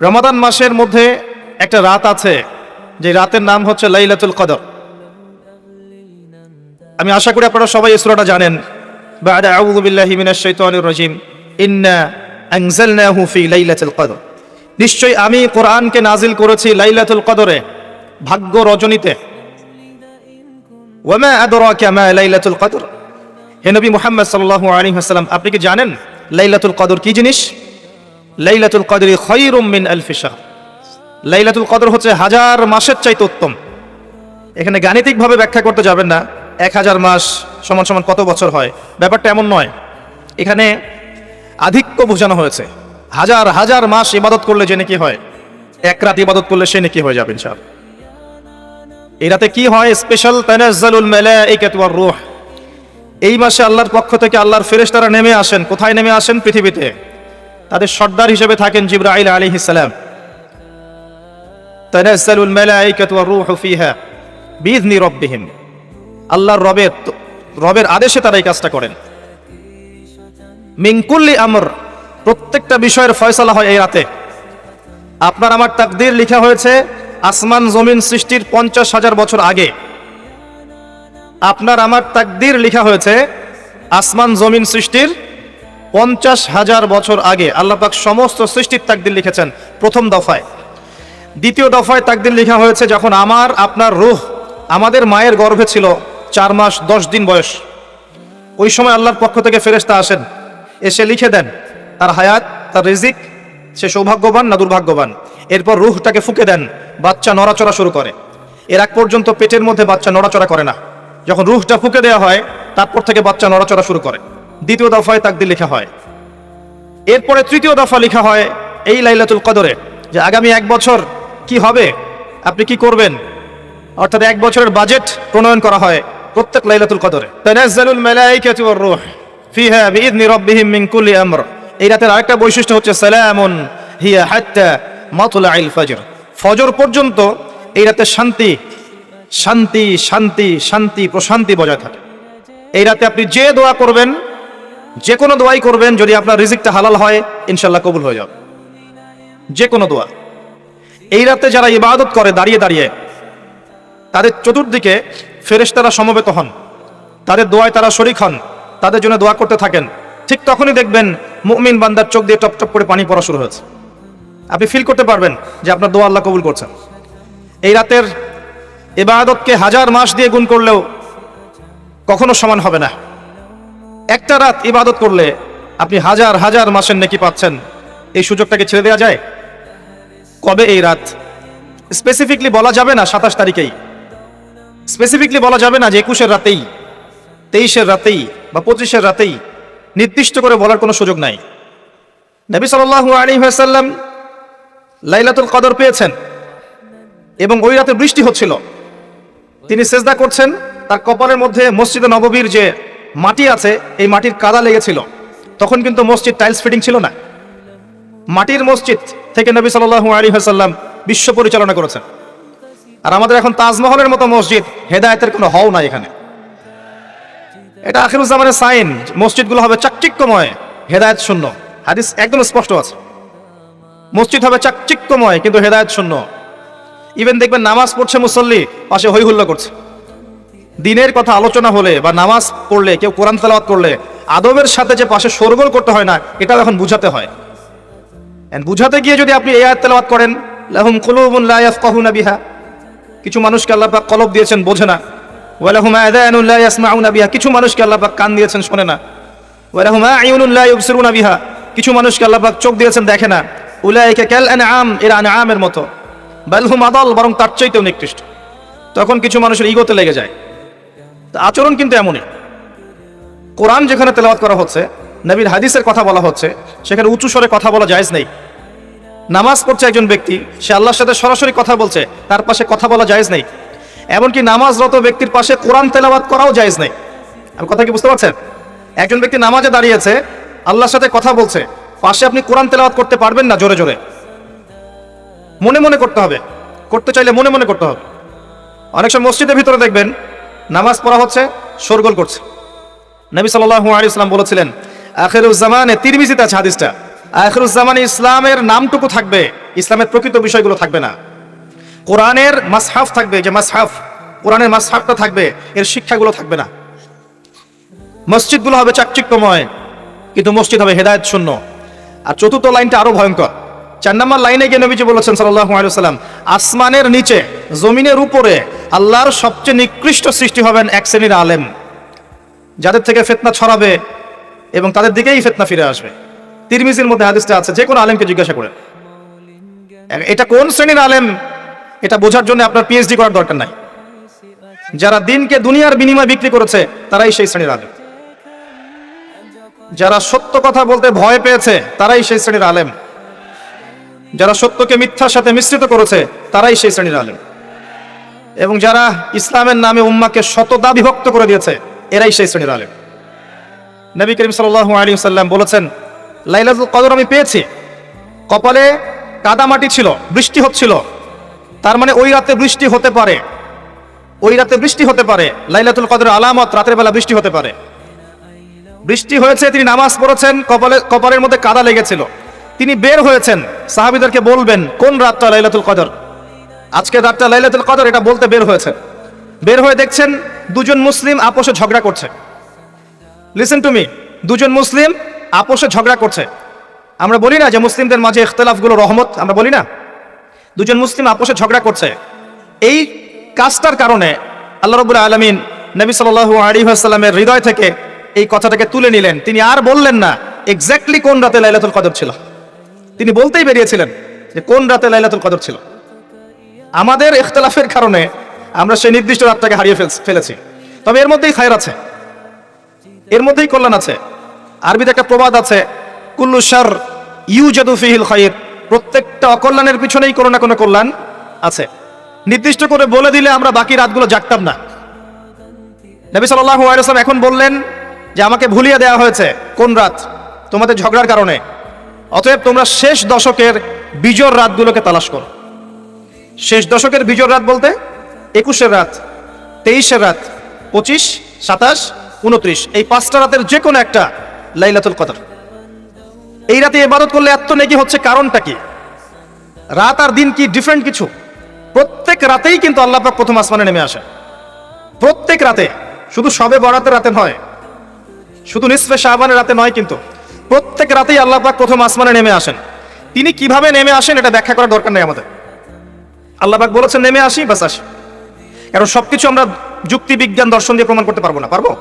রমাদান মাসের মধ্যে একটা রাত আছে, যে রাতের নাম হচ্ছে লাইলাতুল কদর। আমি আশা করি আপনারা সবাই এই সূরাটা জানেন। বা'দা আউযু বিল্লাহি মিনাশ শাইতানির রাজীম, ইন্না আনজালনাহু ফি লাইলাতুল কদর। নিশ্চয়ই আমি কোরআনকে নাজিল করেছি লাইলাতুল কদরে, ভাগ্য রজনীতে। ওয়া মা আদরাকা মা লাইলাতুল কদর। হে নবী মুহাম্মদ সাল্লাল্লাহু আলাইহি ওয়াসাল্লাম, আপনি কি জানেন লাইলাতুল কদর কি জিনিস? লাইলাতুল কদরি খায়রুম মিন আলফি শাহর। লাইলাতুল কদর হচ্ছে 1000 মাসের চাইতে উত্তম। এখানে গাণিতিকভাবে ব্যাখ্যা করতে যাবেন না 1000 মাস সমান সমান কত বছর হয়, ব্যাপারটা এমন নয়। এখানে আধিক্য বোঝানো হয়েছে। 1000 মাস ইবাদত করলে যে নাকি হয়, এক রাত ইবাদত করলে সে নাকি হয়ে যাবে ইনশাআল্লাহ। এই রাতে কি হয়? স্পেশাল তানাজ্জালুল মালাইকাতু ওয়ার রূহ। এই মাসে আল্লাহর পক্ষ থেকে আল্লাহর ফেরেশতারা নেমে আসেন। কোথায় নেমে আসেন? পৃথিবীতে। তাদের সর্দার হিসেবে থাকেন জিবরাইল আলাইহিস সালাম। তানাজ্জালুল মালাইকাতু ওয়ার রূহু ফিহা বিইذনি রাব্বিহিম। আল্লাহর রবের আদেশে তারা এই কাজটা করেন। মিন কুল্লি আমর, প্রত্যেকটা বিষয়ের ফয়সালা হয় এই রাতে। আপনার আমার তাকদীর লেখা হয়েছে আসমান জমিন সৃষ্টির 50,000 বছর আগে। আপনার আমার তাকদীর লেখা হয়েছে আসমান জমিন সৃষ্টির 50,000 বছর আগে। আল্লাহ পাক সমস্ত সৃষ্টির তাকদীর লিখেছেন প্রথম দফায়। দ্বিতীয় দফায় তাকদীর লেখা হয়েছে যখন আমার আপনার রূহ আমাদের মায়ের গর্ভে ছিল 4 মাস 10 দিন বয়স। ওই সময় আল্লাহর পক্ষ থেকে ফেরেশতা আসেন, এসে লিখে দেন তার হায়াত, তার রিজিক, সে সৌভাগ্যবান না দুর্ভাগ্যবান। এরপর রূহটাকে ফুঁকে দেন, বাচ্চা নড়াচড়া শুরু করে। এর আগ পর্যন্ত পেটের মধ্যে বাচ্চা নড়াচড়া করে না। যখন রূহটা ফুঁকে দেওয়া হয় তারপর থেকে বাচ্চা নড়াচড়া শুরু করে। দ্বিতীয় দফায় তাকদীর লেখা হয়। এরপরে তৃতীয় দফা লেখা হয় এই লাইলাতুল কদরে, যে আগামী 1 বছর কি হবে, আপনি কি করবেন, অর্থাৎ 1 বছরের বাজেট প্রণয়ন করা হয় প্রত্যেক লাইলাতুল কদরে। তানাজ্জালুল মালাইকাতু ওয়ার রূহ ফিহা বিইذনি রাব্বিহিম মিন কুল্লি আমর। এই রাতের আরেকটা বৈশিষ্ট্য হচ্ছে সালামুন হিয়া হাত্তা মাতলাইল ফজর। ফজর পর্যন্ত এই রাতে শান্তি শান্তি শান্তি শান্তি প্রশান্তি বজায় থাকে। এই রাতে আপনি যে দোয়া করবেন, যে কোনো দোয়াই করবেন, যদি আপনার রিজিকটা হালাল হয় ইনশাআল্লাহ কবুল হয়ে যাবে। যে কোনো দোয়া। এই রাতে যারা ইবাদত করে দাঁড়িয়ে দাঁড়িয়ে, তাদের চতুর্দিকে ফেরেশতারা সমবেত হন, তাদের দোয়ায় তারা শরীক হন, তাদের জন্য দোয়া করতে থাকেন। ঠিক তখনই দেখবেন মুমিন বান্দার চোখ দিয়ে টপ টপ করে পানি পড়া শুরু হয়েছে। আপনি ফিল করতে পারবেন যে আপনার দোয়া আল্লাহ কবুল করছেন। এই রাতের ইবাদতকে 1000 মাস দিয়ে গুণ করলেও কখনো সমান হবে না। একটা রাত ইবাদত করলে আপনি 1000 মাসের নেকি পাচ্ছেন। এই সুযোগটাকে ছেড়ে দেওয়া যায়? কবে এই রাত স্পেসিফিকলি বলা যাবে না 27 তারিখেই, স্পেসিফিকলি বলা যাবে না যে 21-এর রাতেই, 23-এর রাতেই বা 25-এর রাতেই, নির্দিষ্ট করে বলার কোনো সুযোগ নাই। নবী সাল্লাল্লাহু আলাইহি ওয়াসাল্লাম লাইলাতুল কদর পেয়েছেন এবং ওই রাতে বৃষ্টি হচ্ছিল। তিনি সেজদা করছেন, তার কপালের মধ্যে মসজিদে নববীর যে মাটি আছে এই মাটির কাদা লেগেছিল। তখন কিন্তু মসজিদ টাইলস ফিটিং ছিল না। মাটির মসজিদ থেকে নবী সাল্লাল্লাহু আলাইহি ওয়াসাল্লাম বিশ্ব পরিচালনা করেছেন। আর আমাদের এখন তাজমহলের মতো মসজিদ, হেদায়েতের কোনো হও নাই এখানে। এটা আখিরুজ জামানের সাইন, মসজিদগুলো হবে চাকচিক্যময়, হেদায়েত শূন্য। হাদিস একদম স্পষ্ট আছে, মসজিদ হবে চাকচিক্যময় কিন্তু হেদায়েত শূন্য। ইভেন দেখবেন নামাজ পড়ছে মুসল্লি, পাশে হই হুল্লা করছে। দিনের কথা আলোচনা হলে বা নামাজ পড়লে, কেউ কোরআন তেলাওয়াত করলে আদবের সাথে যে পাশে শোরগোল করতে হয় না, এটাও এখন বুঝাতে হয়। বুঝাতে গিয়ে যদি আপনি এই আয়াত তেলাওয়াত করেন, লাহুম কুলুবুন লা ইয়াফকাহুনা বিহা, কিছু মানুষকে আল্লাহ পাক কলব দিয়েছেন বোঝে না। ওয়া লাহুম আযানুন লা ইয়াসমাউনা বিহা, কিছু মানুষকে আল্লাহ পাক কান দিয়েছেন শোনে না। ওয়া লাহুম আ'য়ুনুন লা ইবসিরুনা বিহা, কিছু মানুষকে আল্লাহ পাক চোখ দিয়েছেন দেখে না। উলাইকা কাল আনআম, এরা আনআমের মতো। বাল হুম আদাল, বরং তার চাইতেও নিকৃষ্ট। তখন কিছু মানুষের ইগোতে লেগে যায়। আচরণ কিন্তু এমনই। কোরআন যেখানে তেলাওয়াত করা হচ্ছে, নবীর হাদিসের কথা বলা হচ্ছে, সেখানে উঁচু স্বরে কথা বলা জায়েজ নেই। নামাজ পড়ছে একজন ব্যক্তি, সে আল্লাহর সাথে সরাসরি কথা বলছে, তার পাশে কথা বলা জায়েজ নেই। এমনকি নামাজরত ব্যক্তির পাশে কোরআন তেলাওয়াত করাও জায়েজ নেই। আমি কথা কি বুঝতে পারছেন? একজন ব্যক্তি নামাজে দাঁড়িয়েছে, আল্লাহর সাথে কথা বলছে, পাশে আপনি কোরআন তেলাওয়াত করতে পারবেন না জোরে জোরে। মনে মনে করতে হবে, করতে চাইলে মনে মনে করতে হবে। অনেক সময় মসজিদের ভিতরে দেখবেন নামাজ পড়া হচ্ছে, শোরগোল করছে। নবী সাল্লাল্লাহু আলাইহি ওয়াসাল্লাম বলেছিলেন, আখিরুজ জামানে, তিরমিজিতে আছে হাদিসটা, আখিরুজ্জামানে ইসলামের নামটুকু থাকবে, ইসলামের প্রকৃত বিষয়গুলো থাকবে না। কোরআনের মাসহাফ থাকবে, যে মাসহাফ, কোরআনের মাসহাফটা থাকবে, এর শিক্ষাগুলো থাকবে না। মসজিদগুলো হবে চাকচিক্যময়, কিন্তু মসজিদ হবে হেদায়েত শূন্য। আর চতুর্থ লাইনটা আরো ভয়ঙ্কর। 4 নম্বর লাইনে গিয়ে নবীজি বলেছেন সাল্লাল্লাহু আলাইহি ওয়াসাল্লাম, আসমানের নিচে জমিনের উপরে আল্লাহর সবচেয়ে নিকৃষ্ট সৃষ্টি হবেন এক শ্রেণীর আলেম, যাদের থেকে ফিতনা ছড়াবে এবং তাদের দিকেই ফিতনা ফিরে আসবে। তিরমিজির মধ্যে হাদিসটা আছে, যে কোনো আলেমকে জিজ্ঞাসা করেন এটা কোন শ্রেণীর আলেম, এটা বোঝার জন্য আপনার পিএইচডি করার দরকার নাই। যারা দিনকে দুনিয়ার বিনিময়ে বিক্রি করেছে তারাই সেই শ্রেণীর আলেম। যারা সত্য কথা বলতে ভয় পেয়েছে তারাই সেই শ্রেণীর আলেম। যারা সত্যকে মিথ্যার সাথে মিশ্রিত করেছে তারাই সেই শ্রেণীর আলেম। এবং যারা ইসলামের নামে উম্মাকে শতদা বিভক্ত করে দিয়েছে এরাই সেই শ্রেণীর আলেম। নবী করিম সাল্লাল্লাহু আলাইহি ওয়াসাল্লাম বলেছেন, লাইলাতুল কদর আমি পেয়েছি, কপালে কাদামাটি ছিল, বৃষ্টি হচ্ছিল, তার মানে ওই রাতে বৃষ্টি হতে পারে, ওই রাতে বৃষ্টি হতে পারে। লাইলাতুল কদরের আলামত রাতের বেলা বৃষ্টি হতে পারে। বৃষ্টি হয়েছে, তিনি নামাজ পড়েছেন, কপালের মধ্যে কাদা লেগেছিল, তিনি বের হয়েছেন, সাহাবীদেরকে বলবেন কোন রাতটা লাইলাতুল কদর, আজকে রাতটা লাইলাতুল কদর, এটা বলতে বের হয়েছেন। বের হয়ে দেখছেন দুজন মুসলিম আপোষে ঝগড়া করছে। লিসেন টু মি, দুজন মুসলিম আপোষে ঝগড়া করছে। আমরা বলি না যে মুসলিমদের মাঝে ইখতিলাফগুলো রহমত, আমরা বলি না? দুজন মুসলিম আপোষে ঝগড়া করছে। এই কাজটার কারণে আল্লাহ রাব্বুল আলামিন নবী সাল্লাল্লাহু আলাইহি ওয়াসাল্লামের হৃদয় থেকে এই কথাটাকে তুলে নিলেন। তিনি আর বললেন না এক্স্যাক্টলি কোন রাতে লাইলাতুল কদর ছিল, তিনি বলতেই বেরিয়েছিলেন যে কোন রাতে লাইলাতুল কদর ছিল। আমাদের ইখতিলাফের কারণে আমরা সেই নির্দিষ্ট রাতটাকে হারিয়ে ফেলেছি। তবে এর মধ্যেই খায়র আছে, এর মধ্যেই কল্যাণ আছে। আরবিতে একটা প্রবাদ আছে, কুল্লু শার ইউজাদু ফিহিল খায়র, প্রত্যেকটা অকল্যাণের পিছনেই কোনো না কোনো কল্যাণ আছে। নির্দিষ্ট করে বলে দিলে আমরা বাকি রাতগুলো জাগতাম না। নবী সাল্লাল্লাহু আলাইহি ওয়াসাল্লাম এখন বললেন যে আমাকে ভুলিয়ে দেওয়া হয়েছে কোন রাত, তোমাদের ঝগড়ার কারণে। অতএব তোমরা শেষ দশকের বিজোড় রাতগুলোকে তালাশ করো। শেষ দশকের বিজোড় রাত বলতে 21-এর রাত, 23-এর রাত, 25, 27, 29, এই 5টা রাতের যে কোনো একটা লাইলাতুল কদর। এই রাতে ইবাদত করলে এত নেকি হচ্ছে, কারণটা কি? রাত আর দিন কি ডিফারেন্ট কিছু? প্রত্যেক রাতেই কিন্তু আল্লাহ পাক প্রথম আসমানে নেমে আসে, প্রত্যেক রাতে, শুধু শবে বরাতের রাতে নয়, শুধু নিসফে শাবানের রাতে নয়, কিন্তু প্রত্যেক রাতেই আল্লাহ পাক প্রথম আসমানে নেমে আসেন। তিনি কিভাবে নেমে আসেন এটা ব্যাখ্যা করার দরকার নেই আমাদের। আল্লাহ পাক বলেছেন নেমে আসি, বাস আসি। কারণ সবকিছু আমরা যুক্তি, বিজ্ঞান, দর্শন দিয়ে প্রমাণ করতে পারবো না। পারবো?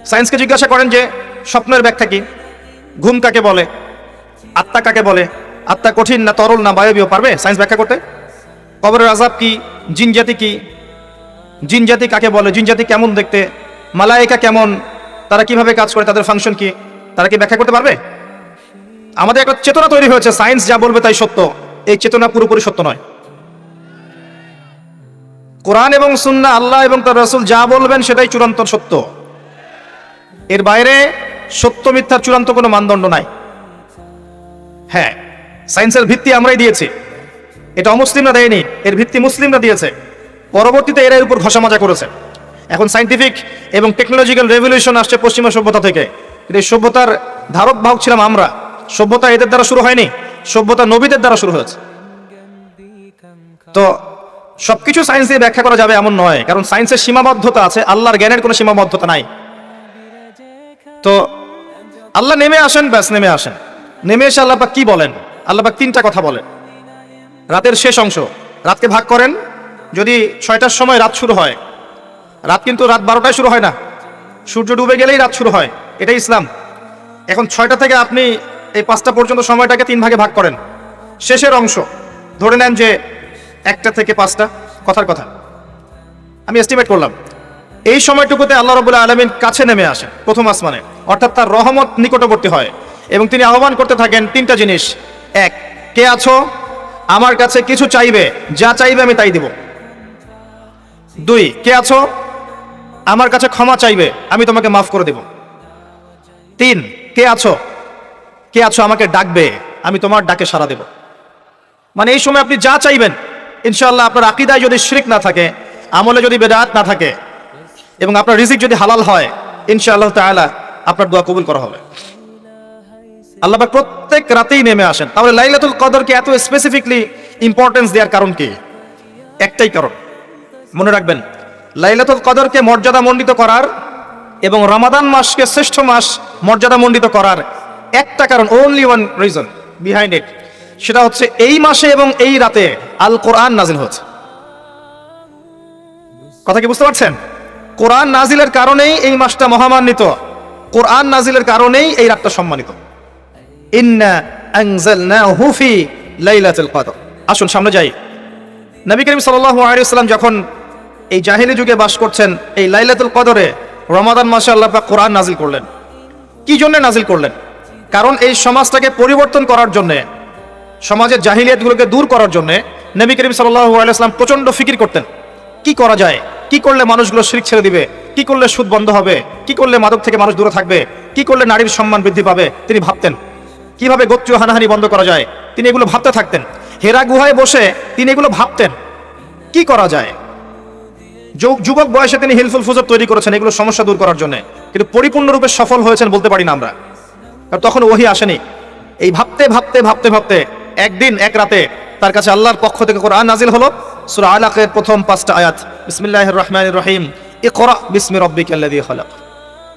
সায়েন্সকে জিজ্ঞাসা করেন যে স্বপ্নের ব্যাখ্যা কি, ঘুম কাকে বলে, আত্মা কাকে বলে, আত্মা কঠিন না তরল না বায়বীয়, পারবে সায়েন্স ব্যাখ্যা করতে? কবরের আযাব কি, জিন জাতি কি, জিন জাতি কাকে বলে, জিন জাতি কেমন দেখতে, মালায়েকা কেমন, তারা কিভাবে কাজ করে, তাদের ফাংশন কি, তারা কি ব্যাখ্যা করতে পারবে? আমাদের একটা চেতনা তৈরি হয়েছে, সায়েন্স যা বলবে তাই সত্য। এই চেতনা পুরোপুরি সত্য নয়। কোরআন এবং সুন্নাহ, আল্লাহ এবং তার রাসূল যা বলবেন সেটাই চূড়ান্ত সত্য। এর বাইরে সত্য মিথ্যার চূড়ান্ত কোনো মানদণ্ড নাই। হ্যাঁ, সায়েন্সের ভিত্তি আমরাই দিয়েছি, এটা অমুসলিমরা দেয়নি, এর ভিত্তি মুসলিমরা দিয়েছে। পরবর্তীতে এর উপর ঘষা মাজা করেছে। এখন সায়েন্টিফিক এবং টেকনোলজিক্যাল রেভলিউশন আসছে পশ্চিমা সভ্যতা থেকে, কিন্তু এই সভ্যতার ধারক বাহক ছিলাম আমরা। সভ্যতা এদের দ্বারা শুরু হয়নি, সভ্যতা নবীদের দ্বারা শুরু হয়েছে। তো সবকিছু সায়েন্স দিয়ে ব্যাখ্যা করা যাবে এমন নয়, কারণ সায়েন্সের সীমাবদ্ধতা আছে, আল্লাহর জ্ঞানের কোনো সীমাবদ্ধতা নাই। তো আল্লাহ নেমে আসেন, ব্যাস নেমে আসেন। নেমে এসে আল্লাহ পাক কি বলেন? আল্লাহ পাক 3টা কথা বলেন। রাতের শেষ অংশ, রাতকে ভাগ করেন। যদি 6টার সময় রাত শুরু হয়, রাত কিন্তু রাত 12টায় শুরু হয় না, সূর্য ডুবে গেলেই রাত শুরু হয়, এটাই ইসলাম। এখন 6টা থেকে আপনি এই 5টা পর্যন্ত সময়টাকে 3 ভাগে ভাগ করেন। শেষের অংশ ধরে নেন যে 1টা থেকে 5টা, কথার কথা আমি এস্টিমেট করলাম। এই সময়টুকুতে আল্লাহ রাব্বুল আলামিন কাছে নেমে আসেন প্রথম আসমানে, অর্থাৎ তার রহমত নিকটবর্তী হয় এবং তিনি আহ্বান করতে থাকেন 3টা জিনিস। 1, কে আছো? আমার কাছে কিছু চাইবে, যা চাইবে আমি তাই দিব। 2, কে আছো? আমার কাছে ক্ষমা চাইবে, আমি তোমাকে মাফ করে দেব। 3, কে আছো? কে আছো আমাকে ডাকবে, আমি তোমার ডাকে সাড়া দেব। মানে এই সময় আপনি যা চাইবেন ইনশাআল্লাহ, আপনার আকীদায় যদি শিরক না থাকে, আমলে যদি বেদাত না থাকে এবং আপনার রিজিক যদি হালাল হয়, ইনশাআল্লাহ তাআলা আপনার দোয়া কবুল করা হবে। আল্লাহ পাক প্রত্যেক রাতেই নেমে আসেন। তাহলে লাইলাতুল কদরকে এত স্পেসিফিকলি ইম্পর্টেন্স দেওয়ার কারণ কি? একটাই কারণ, মনে রাখবেন, লাইলাতুল কদরকে মর্যাদামণ্ডিত করার এবং রমাদান মাসকে শ্রেষ্ঠ মাস মর্যাদামণ্ডিত করার একটা কারণ, only one reason behind it, সেটা হচ্ছে এই মাসে এবং এই রাতে আল কোরআন নাজিল হচ্ছে। কথা কি বুঝতে পারছেন? কোরআন নাজিলের কারণেই এই মাসটা মহামান্বিত, কোরআন নাজিলের কারণেই এই রাতটা সম্মানিত। ইন্না আনজালনাহু ফি লাইলাতুল কদর। আসুন সামনে যাই। নবী করিম সাল্লাল্লাহু আলাইহি ওয়াসাল্লাম যখন এই জাহেলি যুগে বাস করছেন, এই লাইলাতুল কদরে রমাদান মাসে আল্লাহ পাক কোরআন নাজিল করলেন। কি জন্য নাজিল করলেন? কারণ এই সমাজটাকে পরিবর্তন করার জন্য, সমাজের জাহিলিয়াতগুলোকে দূর করার জন্য নবী করিম সাল্লাল্লাহু আলাইহি ওয়াসাল্লাম প্রচন্ড ফিকির করতেন। কি করা যায়, কি করলে মানুষগুলো শিরক ছেড়ে দিবে, কি করলে সুদ বন্ধ হবে, কি করলে মাদক থেকে মানুষ দূরে থাকবে, কি করলে নারীর সম্মান বৃদ্ধি পাবে। তিনি ভাবতেন কিভাবে গোত্রীয় হানাহানি বন্ধ করা যায়, তিনি এগুলো ভাবতে থাকতেন। হেরা গুহায় বসে তিনি এগুলো ভাবতেন কি করা যায়। যুবক বয়সে তিনি হিলফুল ফুজুর তৈরি করেছেন এগুলো সমস্যা দূর করার জন্য, কিন্তু পরিপূর্ণরূপে সফল হয়েছেন বলতে পারি না আমরা, কারণ তখন ওহী আসেনি। এই ভাবতে ভাবতে ভাবতে ভাবতে একদিন এক রাতে তার কাছে আল্লাহর পক্ষ থেকে কোরআন নাজিল হলো। সূরা আলাকের প্রথম 5টা আয়াত, বিসমিল্লাহির রহমানির রহিম, ইকরা বিসমি রাব্বিকাল্লাযী খালাক।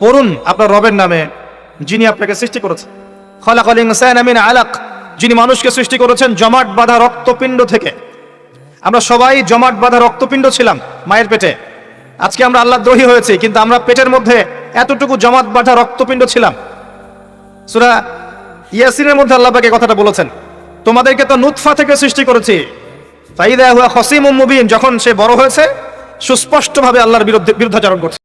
পড়ুন আপনার রবের নামে যিনি আপনাকে সৃষ্টি করেছেন। খালাকাল ইনসানা মিন আলাক, যিনি মানুষকে সৃষ্টি করেছেন জমাট বাঁধা রক্তপিণ্ড থেকে। আমরা সবাই জমাট বাঁধা রক্তপিণ্ড ছিলাম মায়ের পেটে। আজকে আমরা আল্লাহ দ্রোহী হয়েছি, কিন্তু আমরা পেটের মধ্যে এতটুকু জমাট বাঁধা রক্তপিণ্ড ছিলাম। সূরা ইয়াসিনের মধ্যে আল্লাহ পাক এই কথাটা বলেছেন, তোমাদেরকে তো নুতফা থেকে সৃষ্টি করেছি, ফাইদা হুয়া খসিমুম মুবিন, যখন সে বড় হয়েছে সুস্পষ্টভাবে আল্লাহর বিরুদ্ধাচরণ করছে।